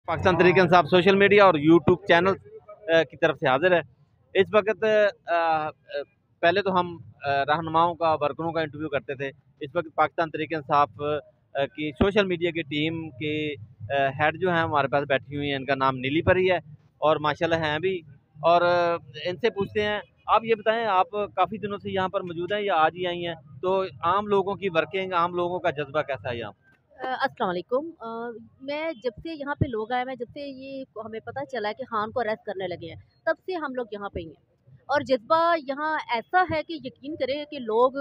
Pakistan Tehreek Insaf social media और YouTube channel की तरफ से हाजिर है। इस वक्त पहले तो हम रहनुमाओं का, वर्करों का इंटरव्यू करते थे। इस वक्त पाकिस्तान तहरीक इंसाफ की सोशल मीडिया की टीम के हेड जो हैं हमारे पास बैठी हुई हैं। इनका नाम नीली परी है और माशाल्लाह हैं भी। और इनसे पूछते हैं, आप ये बताएं, आप काफ़ी दिनों से यहाँ पर मौजूद हैं या आज ही आई हैं? तो आम लोगों की वर्किंग, आम लोगों का जज्बा कैसा है यहाँ? अस्सलाम वालेकुम। मैं जब से यहाँ पे लोग आए हैं, जब से ये हमें पता चला है कि खान को अरेस्ट करने लगे हैं, तब से हम लोग यहाँ पे ही हैं। और जज़्बा यहाँ ऐसा है कि यकीन करें कि लोग,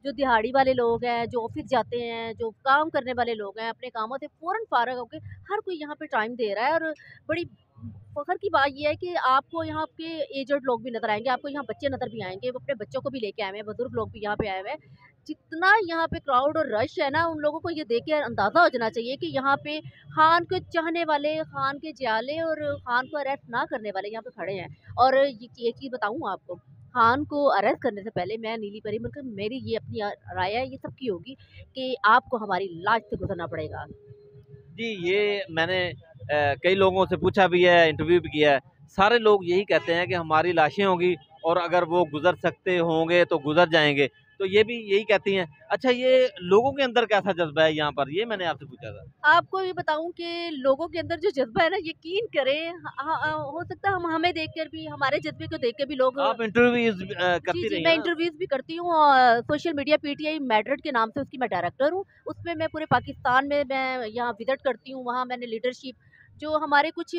जो दिहाड़ी वाले लोग हैं, जो ऑफ़िस जाते हैं, जो काम करने वाले लोग हैं, अपने कामों से फ़ौरन फ़ारग होके हर कोई यहाँ पे टाइम दे रहा है। और बड़ी फ़ख्र की बात ये है कि आपको यहाँ के एजड लोग भी नज़र आएँगे, आपको यहाँ बच्चे नज़र भी आएँगे, वो अपने बच्चों को भी लेके आए हुए हैं, बुज़ुर्ग लोग भी यहाँ पे आए हुए हैं। जितना यहाँ पे क्राउड और रश है ना, उन लोगों को ये देख के अंदाज़ा हो जाना चाहिए कि यहाँ पे खान को चाहने वाले, खान के जियाले और खान को अरेस्ट ना करने वाले यहाँ पे खड़े हैं। और ये चीज़ बताऊँ आपको, खान को अरेस्ट करने से पहले मैं नीली परी मतलब मेरी ये अपनी राय है, ये सबकी होगी कि आपको हमारी लाज से गुजरना पड़ेगा। जी, ये मैंने कई लोगों से पूछा भी है, इंटरव्यू भी किया है। सारे लोग यही कहते हैं कि हमारी लाशें होंगी और अगर वो गुज़र सकते होंगे तो गुज़र जाएँगे। तो ये भी यही कहती हैं। अच्छा, ये लोगों के अंदर कैसा जज़्बा है यहाँ पर? ये मैंने आपसे पूछा था। आपको ये बताऊँ कि लोगों के अंदर जो जज़्बा है ना, यकीन करें हो सकता है हम हमें देखकर भी, हमारे जज़्बे को देख के भी लोग। आप इंटरव्यूज़ करती जी, रही मैं हैं ना? इंटरव्यूज़ भी करती हूँ। सोशल मीडिया पीटीआई मैड्रिड के नाम से उसकी मैं डायरेक्टर हूँ। उसमें मैं पूरे पाकिस्तान में मैं यहाँ विज़िट करती हूँ, वहाँ मैंने लीडरशिप, जो हमारे कुछ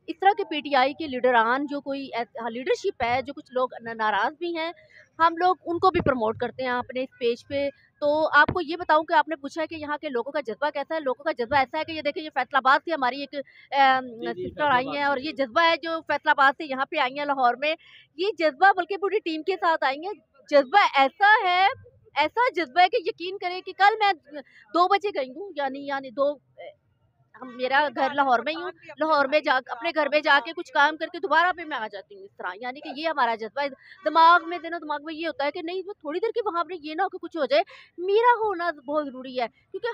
इस तरह के पीटीआई के लीडरान, जो कोई लीडरशिप है, जो कुछ लोग नाराज़ भी हैं, हम लोग उनको भी प्रमोट करते हैं अपने इस पेज पे। तो आपको ये बताऊँ कि आपने पूछा है कि यहाँ के लोगों का जज़्बा कैसा है? लोगों का जज़्बा ऐसा है कि ये देखिए, ये फैसलाबाद से हमारी एक जी, जी, सिस्टर आई फैसलाबाद हैं, से और आई ये हैं। जज़्बा है जो फैसलाबाद से यहाँ पे आई हैं लाहौर में। ये जज़्बा बल्कि पूरी टीम के साथ आई हैं। जज़्बा ऐसा है, ऐसा जज़्बा है कि यकीन करें कि कल मैं 2 बजे गई हूँ, यानी 2 हम, मेरा घर लाहौर में ही हूँ। लाहौर में जा अपने घर में जाके कुछ काम करके दोबारा पे मैं आ जाती हूँ, इस तरह। यानी कि ये हमारा जज़्बा है। दिमाग में ये होता है कि नहीं, वो थोड़ी देर के वहाँ पे ये ना हो कि कुछ हो जाए। मेरा होना बहुत ज़रूरी है, क्योंकि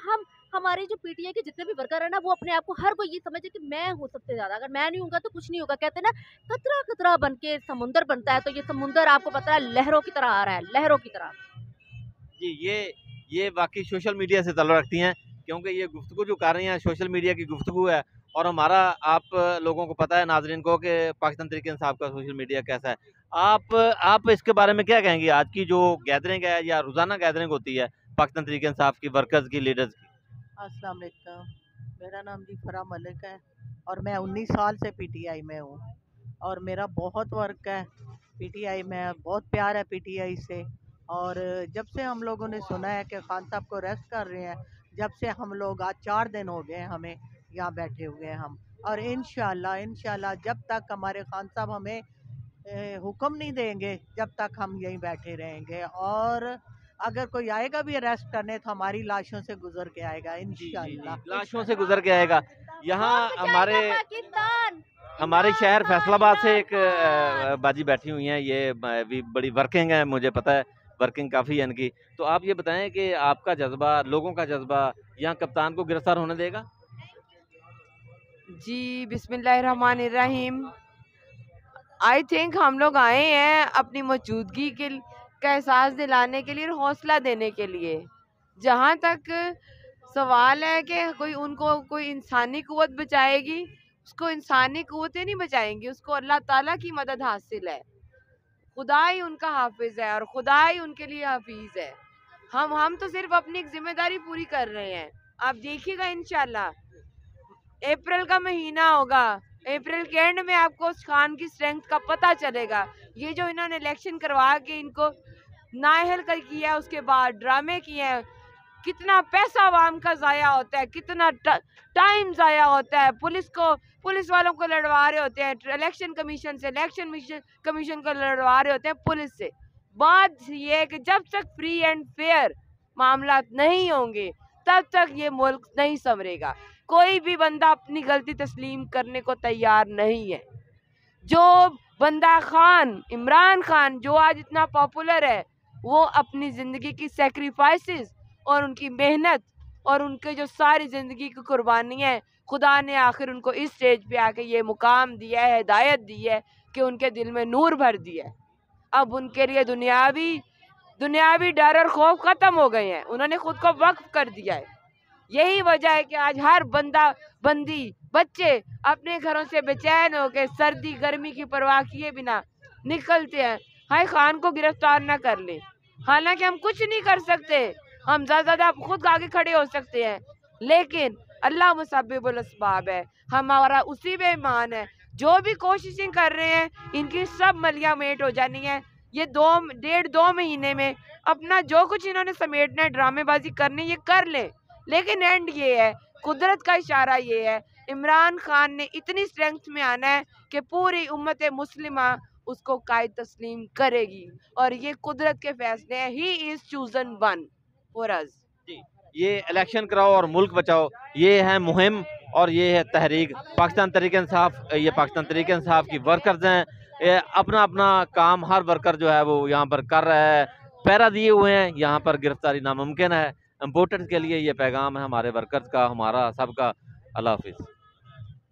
हमारे जो पीटीआई के जितने भी वर्कर है ना, वो अपने आप को, हर कोई ये समझे कि मैं हूँ सबसे ज़्यादा, अगर मैं नहीं हूँगा तो कुछ नहीं होगा। कहते हैं ना, कतरा कतरा बन के समुंदर बनता है, तो ये समुंदर आपको पता है लहरों की तरह आ रहा है, लहरों की तरह। जी, ये वाक़ई सोशल मीडिया से ताल्लुक़ रखती हैं, क्योंकि ये गुफ्तगू जो कर रही हैं सोशल मीडिया की गुफ्तगू है। और हमारा, आप लोगों को पता है, नाज़रीन को, कि पाकिस्तान तहरीक इंसाफ का सोशल मीडिया कैसा है। आप इसके बारे में क्या कहेंगी? आज की जो गैदरिंग है या रोज़ाना गैदरिंग होती है पाकिस्तान तहरीक इंसाफ की वर्कर्स की, लीडर्स की? अस्सलाम वालेकुम। मेरा नाम जी फरा मलिक है और मैं 19 साल से पीटीआई में हूँ और मेरा बहुत वर्क है पीटीआई में, बहुत प्यार है पीटीआई से। और जब से हम लोगों ने सुना है कि खान साहब को अरेस्ट कर रहे हैं, जब से हम लोग, आज 4 दिन हो गए हमें यहाँ बैठे हुए हैं हम। और इंशाल्लाह जब तक हमारे खान साहब हमें हुक्म नहीं देंगे, जब तक हम यहीं बैठे रहेंगे। और अगर कोई आएगा भी अरेस्ट करने तो हमारी लाशों से गुजर के आएगा जी, जी, जी, इंशाल्लाह। लाशों से गुज़र के आएगा। यहाँ हमारे पाकिस्तान हमारे शहर फैसलाबाद से एक बाजी बैठी हुई हैं। ये भी बड़ी वर्किंग है, मुझे पता है, वर्किंग काफ़ी है इनकी। तो आप ये बताएं कि आपका जज्बा, लोगों का जज्बा यहाँ कप्तान को गिरफ्तार होने देगा? जी, बिस्मिल्लाहिर्रहमानिर्रहीम। आई थिंक हम लोग आए हैं अपनी मौजूदगी का एहसास दिलाने के लिए और हौसला देने के लिए। जहाँ तक सवाल है कि कोई इंसानी कुव्वत बचाएगी, उसको इंसानी कुव्वतें नहीं बचाएंगी, उसको अल्लाह ताला की मदद हासिल है। खुदा ही उनका हाफिज है और खुदा ही उनके लिए हाफिज है। हम तो सिर्फ अपनी एक जिम्मेदारी पूरी कर रहे हैं। आप देखिएगा, इंशाल्लाह अप्रैल का महीना होगा, अप्रैल के एंड में आपको उस खान की स्ट्रेंथ का पता चलेगा। ये जो इन्होंने इलेक्शन करवा के इनको नाअहल कर किया, उसके बाद ड्रामे किए हैं, कितना पैसा आवाम का ज़ाया होता है, कितना टाइम ज़ाया होता है। पुलिस वालों को लड़वा रहे होते हैं इलेक्शन कमीशन से, इलेक्शन कमीशन को लड़वा रहे होते हैं पुलिस से। बात ये है कि जब तक फ्री एंड फेयर मामला नहीं होंगे, तब तक ये मुल्क नहीं संवरेगा। कोई भी बंदा अपनी गलती तस्लीम करने को तैयार नहीं है। जो बंदा इमरान खान जो आज इतना पॉपुलर है, वो अपनी ज़िंदगी की सेक्रीफाइसेस और उनकी मेहनत और उनके जो सारी ज़िंदगी की कुर्बानियाँ हैं, خدا نے آخر ان کو اس اسٹیج پہ آ کے یہ مقام دیا ہے، ہدایت دی ہے کہ ان کے دل میں نور بھر دیا ہے. اب ان کے لیے دنیاوی ڈر اور خوف ختم ہو گئے ہیں، انہوں نے خود کو وقف کر دیا ہے. یہی وجہ ہے کہ آج ہر بندی بچے اپنے گھروں سے بے چین ہو کے سردی گرمی کی پرواہ کیے بنا نکلتے ہیں، ہائے خان کو گرفتار نہ کر لیں. حالانکہ ہم کچھ نہیں کر سکتے، ہم زیادہ خود آگے کھڑے ہو سکتے ہیں، لیکن اللہ مسبب الاسباب ہے، ہمارا اسی پہ ایمان ہے. جو بھی کوششیں کر رہے ہیں ان کی سب ملیاں میٹ ہو جانی ہیں. یہ 1.5-2 مہینے میں اپنا جو کچھ انہوں نے سمیٹنا ہے، ڈرامے بازی کرنی، یہ کر لیں. لیکن اینڈ یہ ہے، قدرت کا اشارہ یہ ہے، عمران خان نے اتنی اسٹرینگتھ میں آنا ہے کہ پوری امت مسلمہ اس کو قائد تسلیم کرے گی، اور یہ قدرت کے فیصلے ہیں. ہی از چوزن ون فور اس. جی، یہ الیکشن کراؤ اور ملک بچاؤ، یہ ہے مہم اور یہ ہے تحریک پاکستان تحریک انصاف. یہ پاکستان تحریک انصاف کی ورکرز ہیں، یہ اپنا کام ہر ورکر جو ہے وہ یہاں پر کر رہا ہے، پیرا دیے ہوئے ہیں. یہاں پر گرفتاری ناممکن ہے. امپورٹنٹ کے لیے یہ پیغام ہے ہمارے ورکرز کا، ہمارا سب کا. اللہ حافظ.